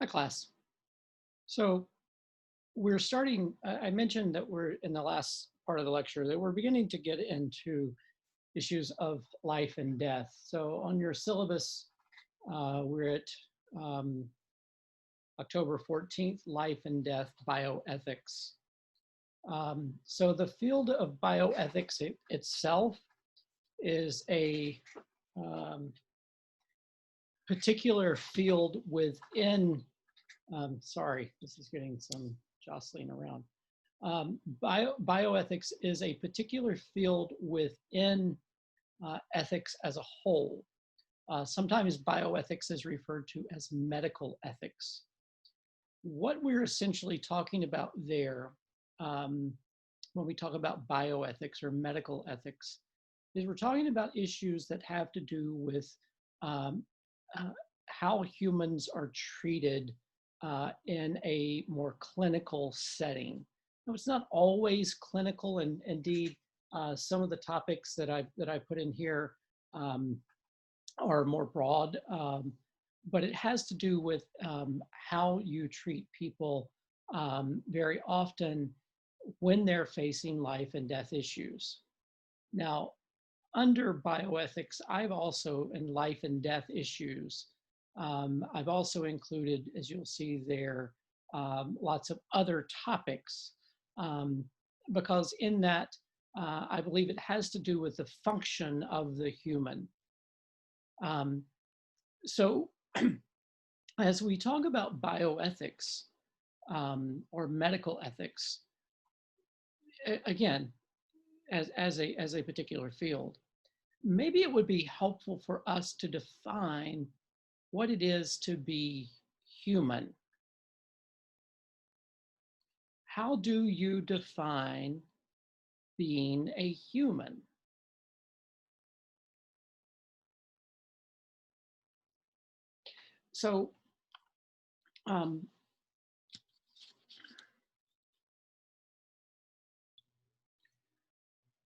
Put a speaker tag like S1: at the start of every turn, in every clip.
S1: Hi, class. So we're starting, I mentioned that we're in the last part of the lecture that we're beginning to get into issues of life and death. So on your syllabus, we're at um, October 14th, Life and Death Bioethics. So the field of bioethics itself is a particular field within, sorry, this is getting some jostling around. Bioethics is a particular field within ethics as a whole. Sometimes bioethics is referred to as medical ethics. What we're essentially talking about there when we talk about bioethics or medical ethics is we're talking about issues that have to do with um, how humans are treated in a more clinical setting. Now, it's not always clinical, and indeed, some of the topics that I put in here are more broad, but it has to do with how you treat people very often when they're facing life and death issues. Now, under bioethics, I've also, in life and death issues, I've also included, as you'll see there, lots of other topics, because in that, I believe it has to do with the function of the human. So as we talk about bioethics or medical ethics, again, as a particular field, maybe it would be helpful for us to define what it is to be human. How do you define being a human? So,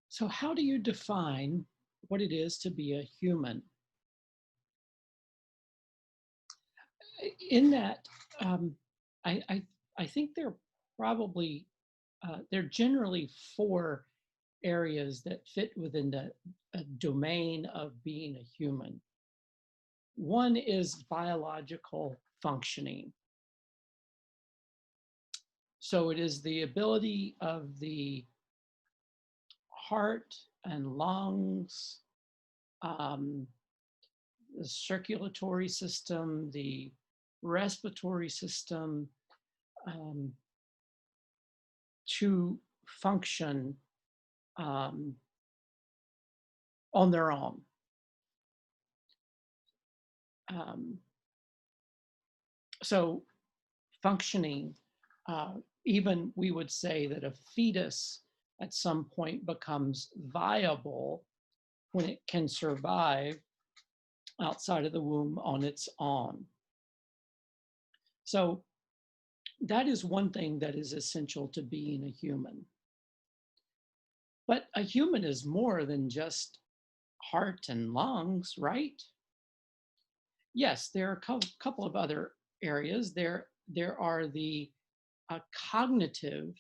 S1: so how do you define what it is to be a human? In that, I think there are probably, there are generally four areas that fit within the domain of being a human. One is biological functioning. So it is the ability of the heart and lungs, the circulatory system, the respiratory system, to function on their own. So functioning, even we would say that a fetus at some point becomes viable when it can survive outside of the womb on its own. So that is one thing that is essential to being a human. But a human is more than just heart and lungs, right? Yes, there are a couple of other areas. There are the cognitive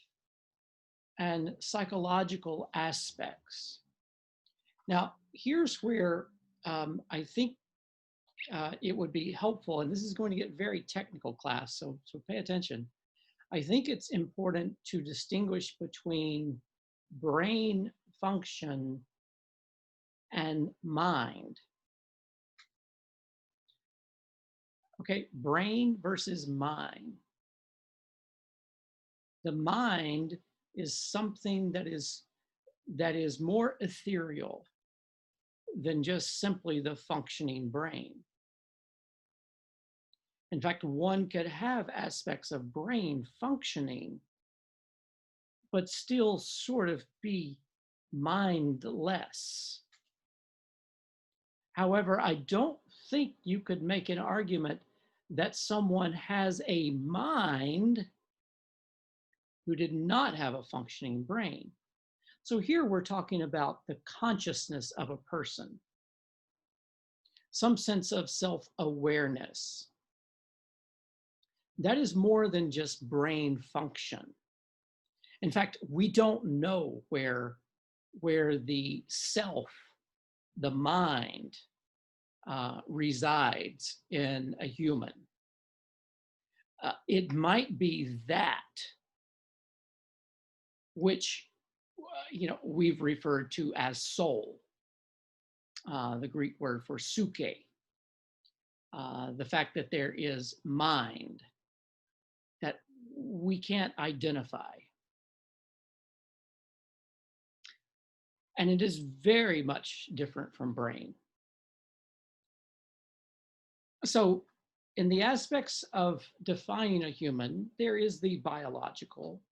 S1: and psychological aspects. Now, here's where I think it would be helpful, and this is going to get very technical, class, so pay attention. I think it's important to distinguish between brain function and mind. Okay, brain versus mind. The mind is something that is more ethereal than just simply the functioning brain. In fact, one could have aspects of brain functioning, but still sort of be mindless. However, I don't think you could make an argument that someone has a mind who did not have a functioning brain. So here we're talking about the consciousness of a person, some sense of self-awareness. that is more than just brain function. In fact, we don't know where the self, the mind, resides in a human. It might be that which we've referred to as soul, the Greek word for psyche, the fact that there is mind that we can't identify. And it is very much different from brain. So in the aspects of defining a human, there is the biological,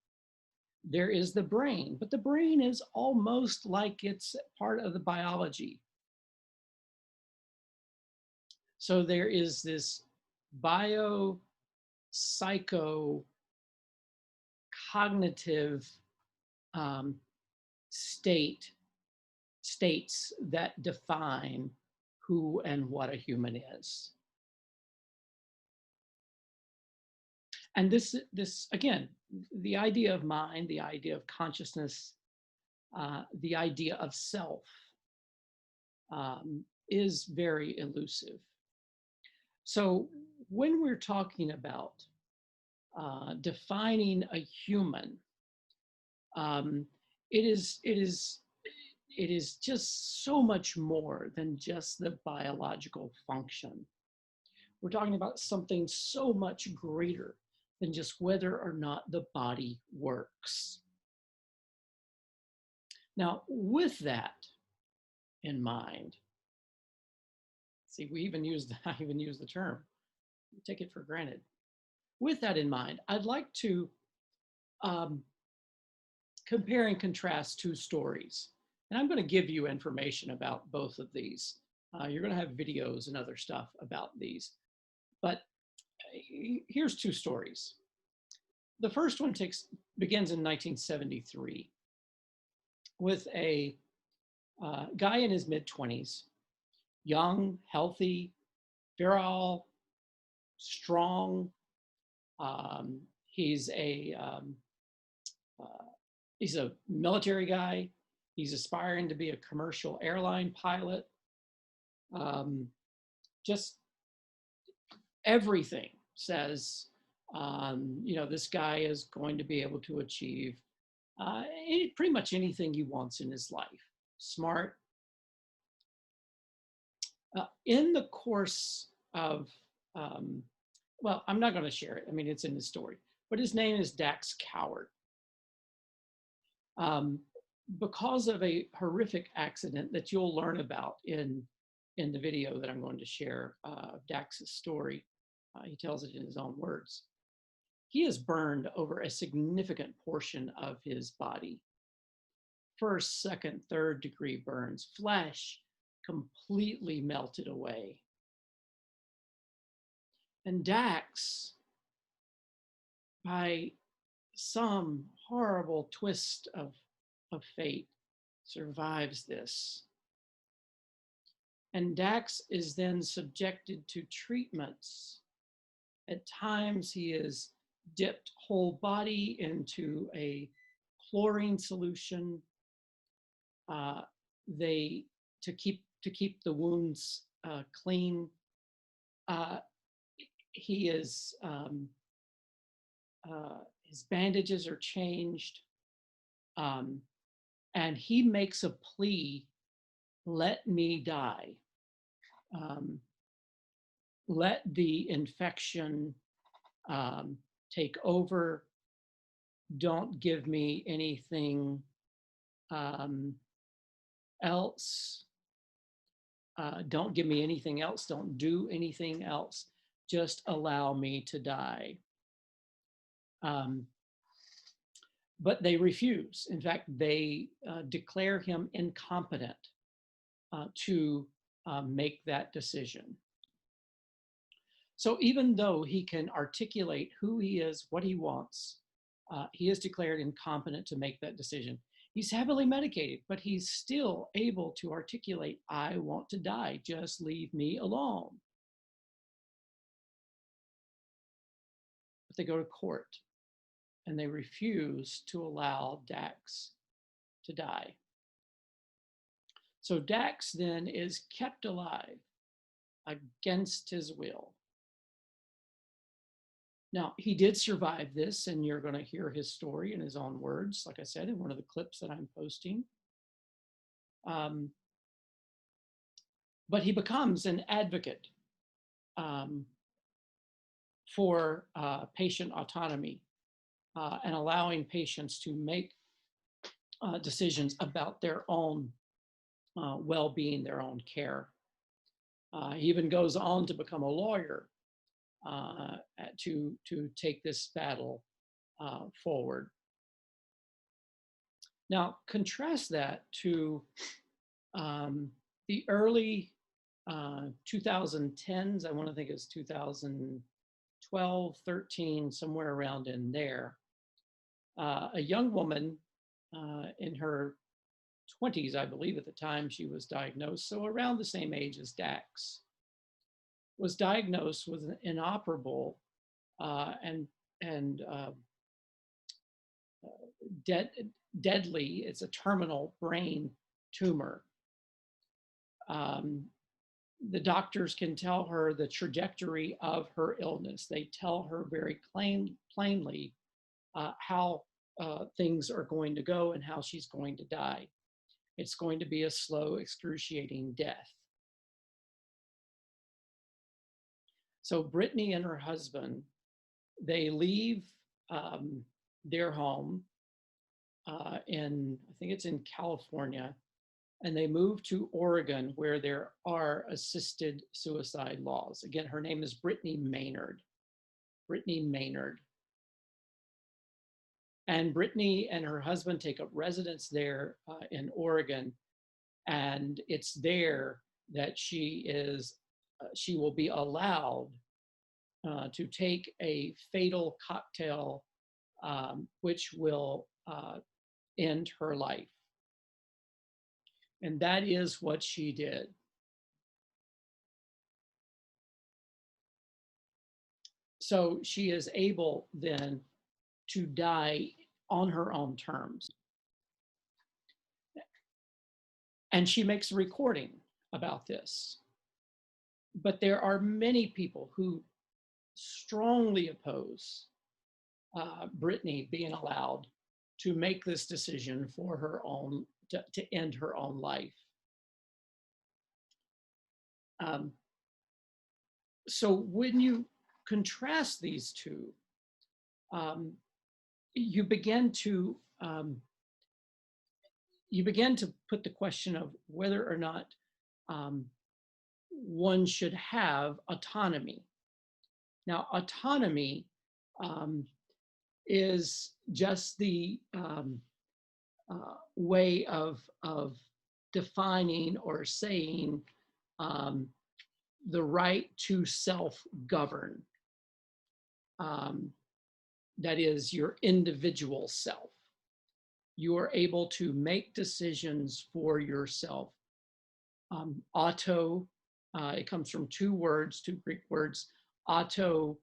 S1: there is the brain, but the brain is almost like it's part of the biology. So there is this bio-psycho cognitive states that define who and what a human is. And this again, the idea of mind, the idea of consciousness, the idea of self is very elusive. So when we're talking about defining a human, it is just so much more than just the biological function. We're talking about something so much greater than just whether or not the body works. Now, with that in mind, see, I even use the term, take it for granted. With that in mind, I'd like to compare and contrast two stories. And I'm going to give you information about both of these. You're going to have videos and other stuff about these. But here's two stories. The first one begins in 1973 with a guy in his mid-20s, young, healthy, virile, strong. He's a military guy. He's aspiring to be a commercial airline pilot. Just everything says, this guy is going to be able to achieve pretty much anything he wants in his life. Smart. In the course of, well, I'm not going to share it. I mean, it's in the story, but his name is Dax Coward. Because of a horrific accident that you'll learn about in the video that I'm going to share, Dax's story, he tells it in his own words. He is burned over a significant portion of his body. First, second, third degree burns, flesh completely melted away. And Dax, by some horrible twist of fate, survives this. And Dax is then subjected to treatments. At times he is dipped whole body into a chlorine solution. To keep the wounds clean. He is his bandages are changed, and he makes a plea: "Let me die. Let the infection take over. Don't give me anything else. Don't give me anything else. Don't do anything else. Just allow me to die." But they refuse. In fact, they declare him incompetent to make that decision. So even though he can articulate who he is, what he wants, he is declared incompetent to make that decision. He's heavily medicated, but he's still able to articulate, "I want to die, just leave me alone." but they go to court and they refuse to allow Dax to die. So Dax then is kept alive against his will. Now, he did survive this, and you're going to hear his story in his own words, like I said, in one of the clips that I'm posting. But he becomes an advocate for patient autonomy and allowing patients to make decisions about their own well-being, their own care. He even goes on to become a lawyer to take this battle forward. Now, contrast that to the early 2010s. I want to think it's 2012, 13, somewhere around in there. A young woman in her 20s, I believe, at the time she was diagnosed, so around the same age as Dax, was diagnosed with an inoperable and deadly, it's a terminal brain tumor. The doctors can tell her the trajectory of her illness. They tell her very plainly how things are going to go and how she's going to die. It's going to be a slow, excruciating death. So Brittany and her husband, they leave their home in, I think it's in California, and they move to Oregon where there are assisted suicide laws. Again, her name is Brittany Maynard. Brittany Maynard. And Brittany and her husband take up residence there in Oregon, and it's there that she will be allowed to take a fatal cocktail which will end her life. And that is what she did. So she is able then to die on her own terms. And she makes a recording about this. But there are many people who strongly oppose Brittany being allowed to make this decision for her own, to end her own life. So when you contrast these two, you begin to put the question of whether or not one should have autonomy. Now, autonomy is just the way of defining or saying the right to self-govern. That is your individual self. You are able to make decisions for yourself. Auto, it comes from two Greek words, auto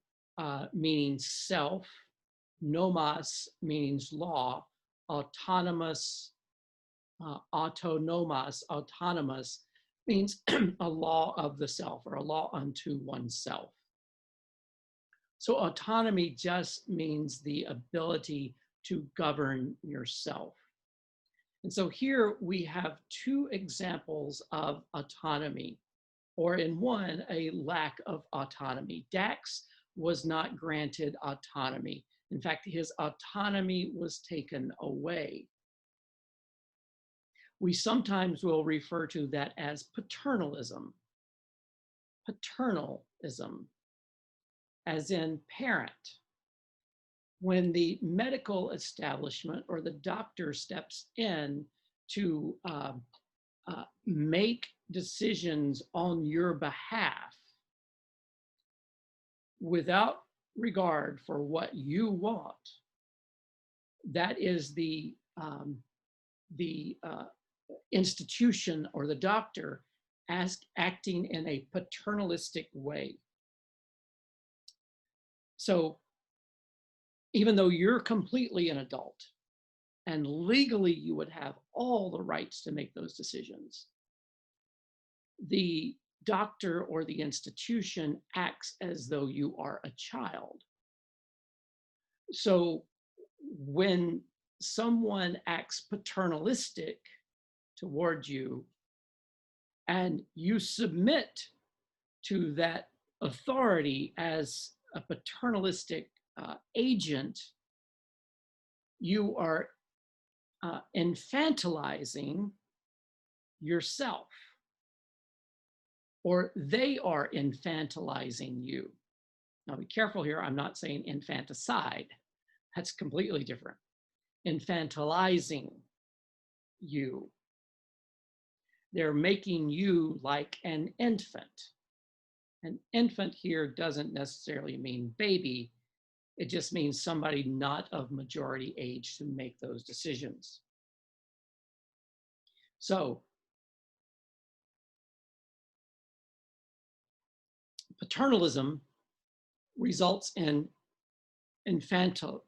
S1: meaning self, nomos means law, autonomous, autonomous means a law of the self or a law unto oneself. So autonomy just means the ability to govern yourself. And so here we have two examples of autonomy, or in one, a lack of autonomy. Dax was not granted autonomy. In fact, his autonomy was taken away. We sometimes will refer to that as paternalism. Paternalism, as in parent. When the medical establishment or the doctor steps in to make decisions on your behalf without regard for what you want, that is the institution or the doctor acting in a paternalistic way. So even though you're completely an adult and legally you would have all the rights to make those decisions, the doctor or the institution acts as though you are a child. So when someone acts paternalistic toward you and you submit to that authority as a paternalistic agent, you are infantilizing yourself, or they are infantilizing you. Now be careful here, I'm not saying infanticide. That's completely different. Infantilizing you. They're making you like an infant. An infant here doesn't necessarily mean baby. It just means somebody not of majority age to make those decisions. So paternalism results in infantilizing,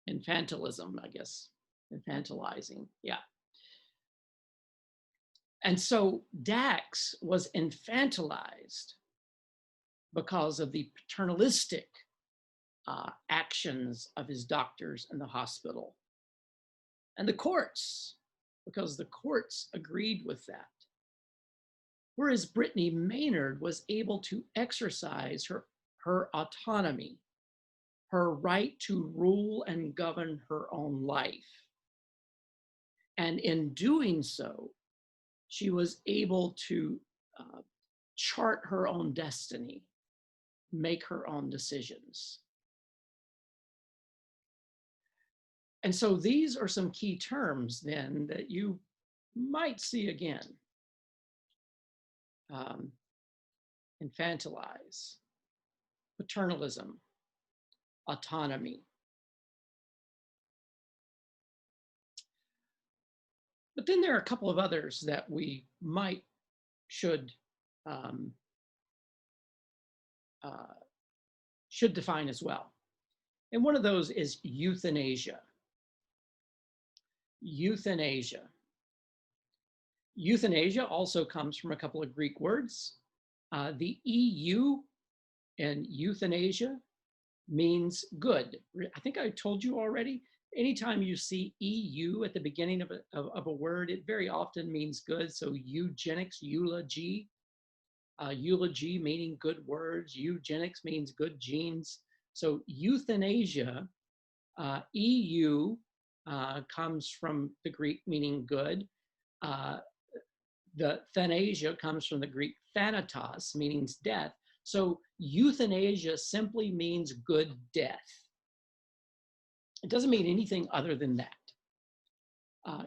S1: infantilism, I guess, infantilizing, yeah. And so Dax was infantilized because of the paternalistic actions of his doctors in the hospital. And the courts, because the courts agreed with that. Whereas Brittany Maynard was able to exercise her autonomy, her right to rule and govern her own life. And in doing so, she was able to chart her own destiny, make her own decisions. And so these are some key terms then that you might see again. Infantilize, paternalism, autonomy. But then there are a couple of others that we should define as well. And one of those is euthanasia. Euthanasia. Euthanasia also comes from a couple of Greek words. The EU in euthanasia means good. I think I told you already, anytime you see EU at the beginning of a word, it very often means good. So eugenics, eulogy, eulogy meaning good words, eugenics means good genes. So euthanasia, EU comes from the Greek meaning good. The thanasia comes from the Greek thanatos, meaning death. So euthanasia simply means good death. It doesn't mean anything other than that.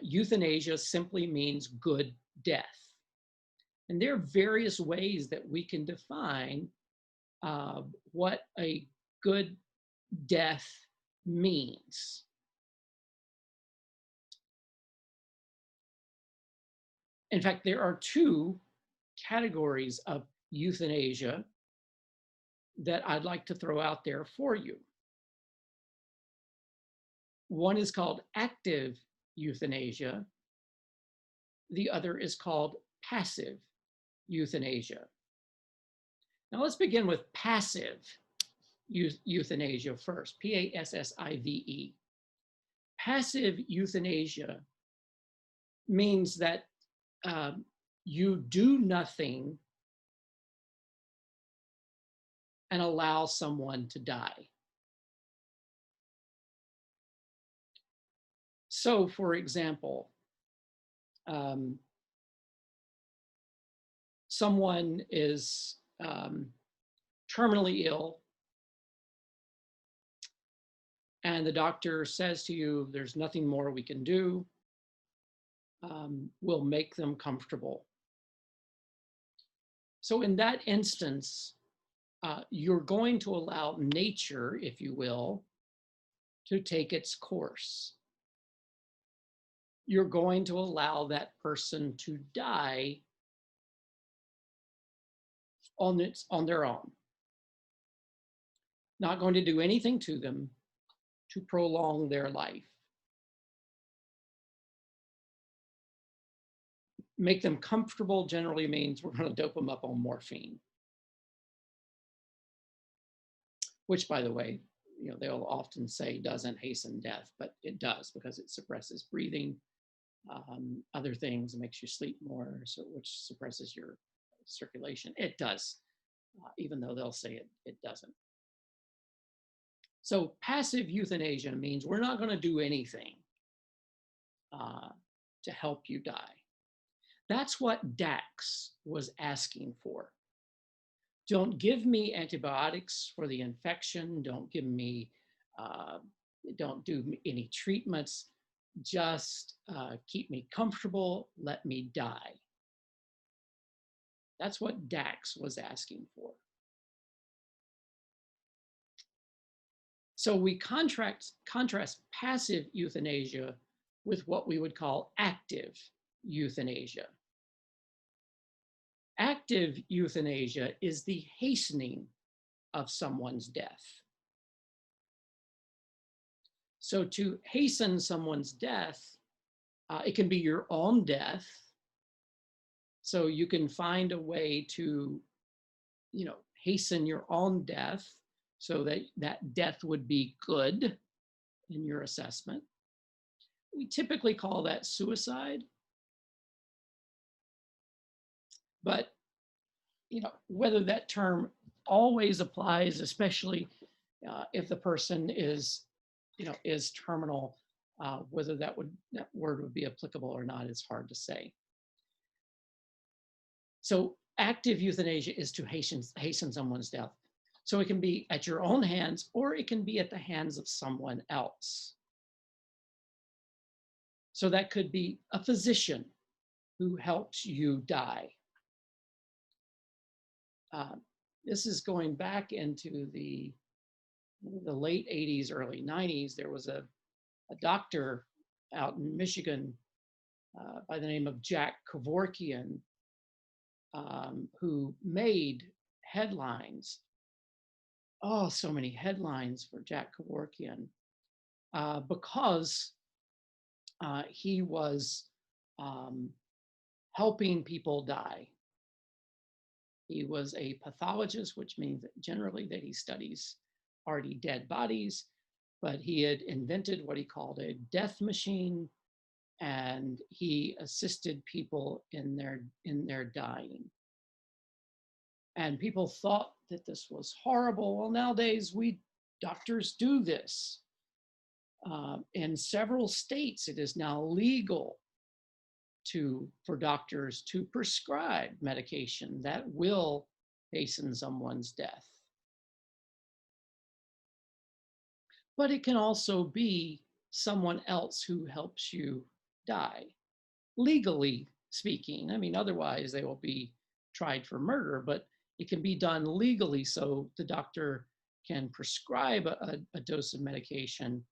S1: Euthanasia simply means good death. And there are various ways that we can define what a good death means. In fact, there are two categories of euthanasia that I'd like to throw out there for you. One is called active euthanasia. The other is called passive euthanasia. Now let's begin with passive euthanasia first, P-A-S-S-I-V-E. Passive euthanasia means that you do nothing and allow someone to die. So, for example, someone is terminally ill, and the doctor says to you, there's nothing more we can do. We'll make them comfortable. So in that instance, you're going to allow nature, if you will, to take its course. You're going to allow that person to die on their own. not going to do anything to them to prolong their life. Make them comfortable generally means we're going to dope them up on morphine, which, by the way, they'll often say doesn't hasten death, but it does because it suppresses breathing, other things, makes you sleep more, so which suppresses your circulation. It does, even though they'll say it doesn't. So passive euthanasia means we're not going to do anything to help you die. That's what Dax was asking for. Don't give me antibiotics for the infection. Don't give me, don't do any treatments. Just keep me comfortable. Let me die. That's what Dax was asking for. So we contrast passive euthanasia with what we would call active euthanasia. Active euthanasia is the hastening of someone's death. So to hasten someone's death, it can be your own death. So you can find a way to, hasten your own death so that that death would be good in your assessment. We typically call that suicide. But, whether that term always applies, especially if the person is, is terminal, whether that word would be applicable or not is hard to say. So active euthanasia is to hasten someone's death. So it can be at your own hands, or it can be at the hands of someone else. So that could be a physician who helps you die. This is going back into the late 80s, early 90s. There was a doctor out in Michigan by the name of Jack Kevorkian, who made headlines. Oh, so many headlines for Jack Kevorkian because he was helping people die. He was a pathologist, which means that generally that he studies already dead bodies, but he had invented what he called a death machine, and he assisted people in their dying. And people thought that this was horrible. Well, nowadays doctors do this. In several states, it is now legal for doctors to prescribe medication that will hasten someone's death. But it can also be someone else who helps you die, legally speaking. I mean, otherwise they will be tried for murder, but it can be done legally, so the doctor can prescribe a dose of medication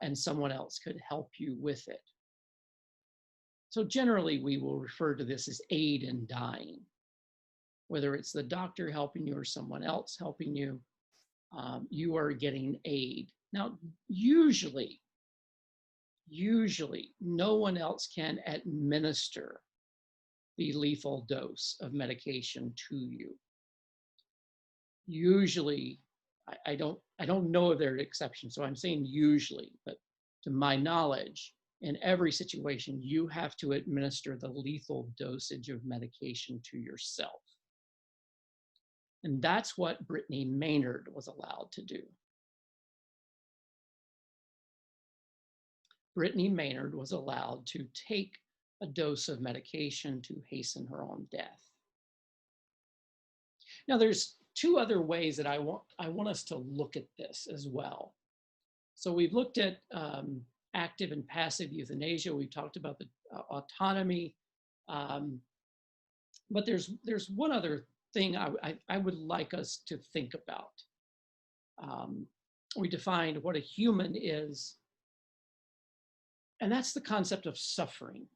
S1: and someone else could help you with it. So generally, we will refer to this as aid in dying. Whether it's the doctor helping you or someone else helping you, you are getting aid. Now, usually, no one else can administer the lethal dose of medication to you. Usually, I don't know if there are exceptions, so I'm saying usually, but to my knowledge, in every situation, you have to administer the lethal dosage of medication to yourself. And that's what Brittany Maynard was allowed to do. Brittany Maynard was allowed to take a dose of medication to hasten her own death. Now, there's two other ways that I want us to look at this as well. So we've looked at active and passive euthanasia. We've talked about the autonomy, but there's one other thing I would like us to think about. We defined what a human is, and that's the concept of suffering.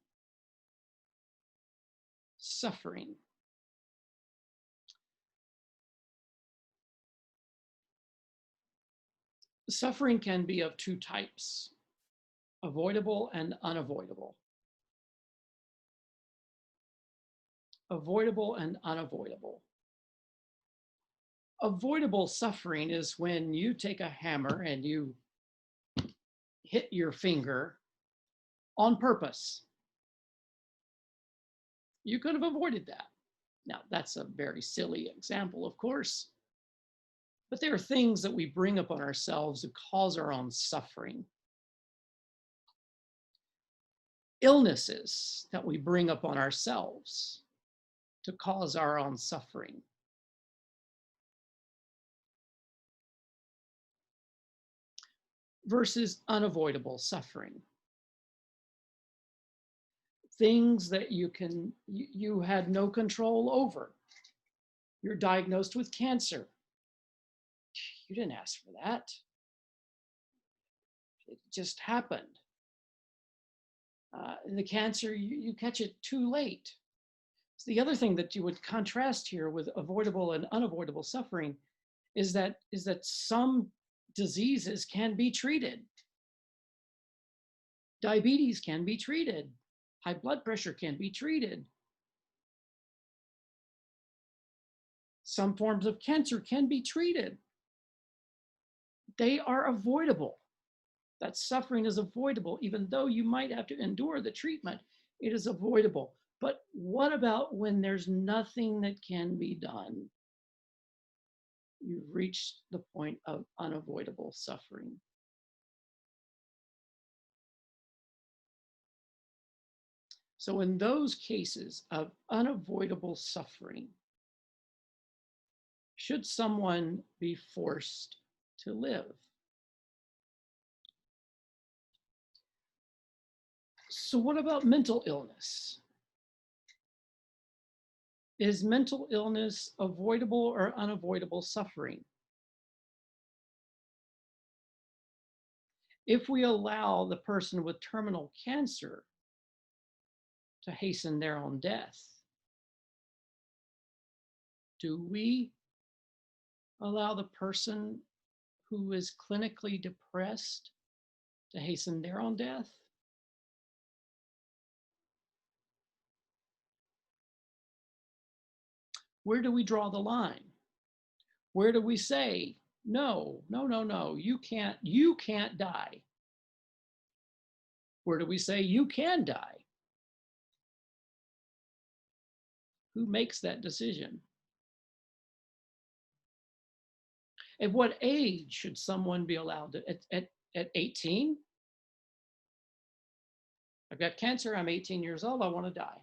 S1: Suffering. Suffering can be of two types, avoidable and unavoidable. Avoidable and unavoidable. Avoidable suffering is when you take a hammer and you hit your finger on purpose. You could have avoided that. Now, that's a very silly example, of course, but there are things that we bring upon ourselves that cause our own suffering. Illnesses that we bring upon ourselves to cause our own suffering. Versus unavoidable suffering. Things that you had no control over. You're diagnosed with cancer. You didn't ask for that. It just happened. The cancer, you catch it too late. So the other thing that you would contrast here with avoidable and unavoidable suffering is that some diseases can be treated. Diabetes can be treated. High blood pressure can be treated. Some forms of cancer can be treated. They are avoidable. That suffering is avoidable. Even though you might have to endure the treatment, it is avoidable. But what about when there's nothing that can be done? You've reached the point of unavoidable suffering. So in those cases of unavoidable suffering, should someone be forced to live? So what about mental illness? Is mental illness avoidable or unavoidable suffering? If we allow the person with terminal cancer to hasten their own death, do we allow the person who is clinically depressed to hasten their own death? Where do we draw the line? Where do we say, no, you can't die? Where do we say you can die? Who makes that decision? At what age should someone be allowed to, at 18? I've got cancer, I'm 18 years old, I want to die.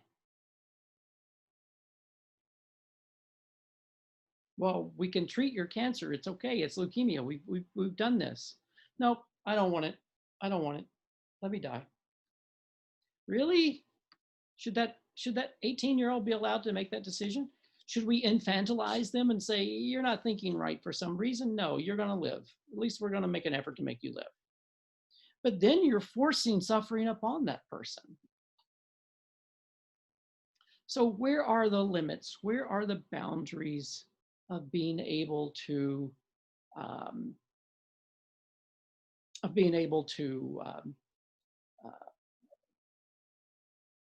S1: Well, we can treat your cancer, it's okay, it's leukemia, we've done this. Nope, I don't want it, I don't want it, let me die. Really? Should that 18-year-old be allowed to make that decision? Should we infantilize them and say, you're not thinking right for some reason? No, you're going to live. At least we're going to make an effort to make you live. But then you're forcing suffering upon that person. So where are the limits? Where are the boundaries of being able to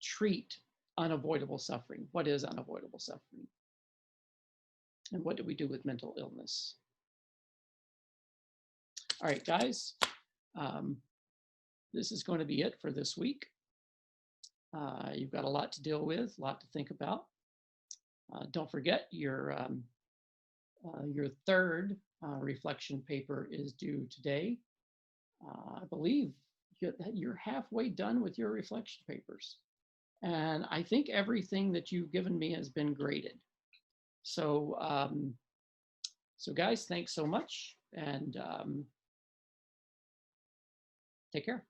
S1: treat unavoidable suffering? What is unavoidable suffering? And what do we do with mental illness? All right, guys, this is going to be it for this week. You've got a lot to deal with, a lot to think about. Don't forget your third reflection paper is due today. I believe you're halfway done with your reflection papers. And I think everything that you've given me has been graded. So, so guys, thanks so much, and take care.